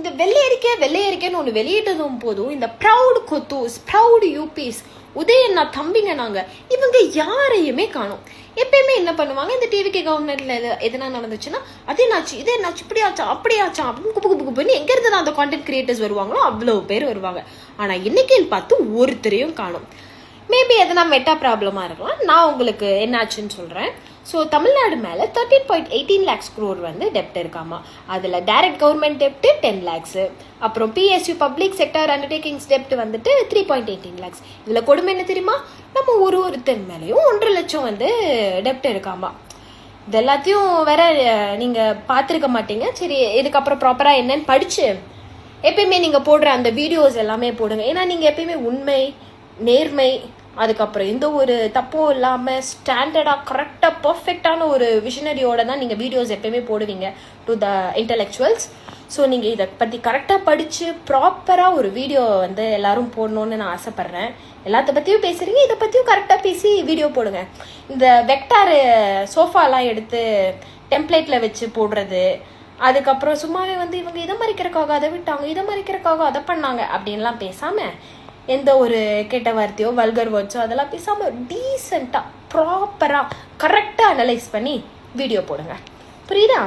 இந்த வெள்ளையறிக்கைன்னு ஒன்று வெளியிட்டதும் போதும் இந்த ப்ரௌட் கொத்தூஸ், ப்ரௌட் யூபிஸ், உதயண்ணா தம்பிங்க நாங்கள் இவங்க யாரையுமே காணும். எப்பயுமே என்ன பண்ணுவாங்க, இந்த டிவிகே கவர்மெண்ட்ல எதனா நடந்துச்சுன்னா அதே நாச்சு இதே நாச்சு இப்படி ஆச்சா அப்படி ஆச்சா அப்படின்னு குப்பு எங்க இருந்து தான் அந்த கான்டென்ட் கிரியேட்டர்ஸ் வருவாங்களோ அவ்வளோ பேர் வருவாங்க. ஆனால் இன்னைக்குன்னு பார்த்து ஒருத்தரையும் காணும். மேபி எதனா மெட்டா ப்ராப்ளமாக இருக்கலாம். நான் உங்களுக்கு என்னாச்சுன்னு சொல்கிறேன். ஸோ தமிழ்நாடு மேலே 13.18 lakhs crore வந்து டெப்ட் இருக்காமா. அதில் டைரக்ட் கவர்மெண்ட் டெப்ட் 10 lakhs, அப்புறம் PSU பப்ளிக் செக்டர் அண்டர்டேக்கிங்ஸ் டெப்ட் வந்துட்டு 3.18 lakhs. இதில் கொடுமை என்ன தெரியுமா, நம்ம ஒருத்தர் மேலேயும் 1.5 லட்சம் வந்து டெப்ட் இருக்காமா. இது எல்லாத்தையும் வேற நீங்கள் பார்த்துருக்க மாட்டீங்க. சரி, இதுக்கப்புறம் ப்ராப்பராக என்னன்னு படித்து எப்பயுமே நீங்கள் போடுற அந்த வீடியோஸ் எல்லாமே போடுங்க. ஏன்னா நீங்கள் எப்பயுமே உண்மை, நேர்மை, அதுக்கப்புறம் எந்த ஒரு தப்பும் இல்லாமல் ஸ்டாண்டர்டாக கரெக்டாக பர்ஃபெக்டான ஒரு விஷனரியோட தான் நீங்கள் வீடியோஸ் எப்பயுமே போடுவீங்க டு த இன்டலெக்சுவல்ஸ். ஸோ நீங்கள் இதை பற்றி கரெக்டாக படித்து ப்ராப்பராக ஒரு வீடியோ வந்து எல்லாரும் போடணுன்னு நான் ஆசைப்பட்றேன். எல்லாத்த பற்றியும் பேசுகிறீங்க, இதை பற்றியும் கரெக்டாக பேசி வீடியோ போடுங்க. இந்த வெக்டார் சோஃபாலாம் எடுத்து டெம்ப்ளேட்டில் வச்சு போடுறது, அதுக்கப்புறம் சும்மாவே வந்து இவங்க இதை மறைக்கிறக்காக அதை விட்டாங்க, இதை மறைக்கிறக்காக அதை பண்ணாங்க அப்படின்லாம் பேசாமல், எந்த ஒரு கெட்ட வார்த்தையோ வல்கர் வேர்ட்ஸோ அதெல்லாம் பேசாமல் டீசெண்டாக ப்ராப்பராக கரெக்டாக அனலைஸ் பண்ணி வீடியோ போடுங்க. புரியுதா?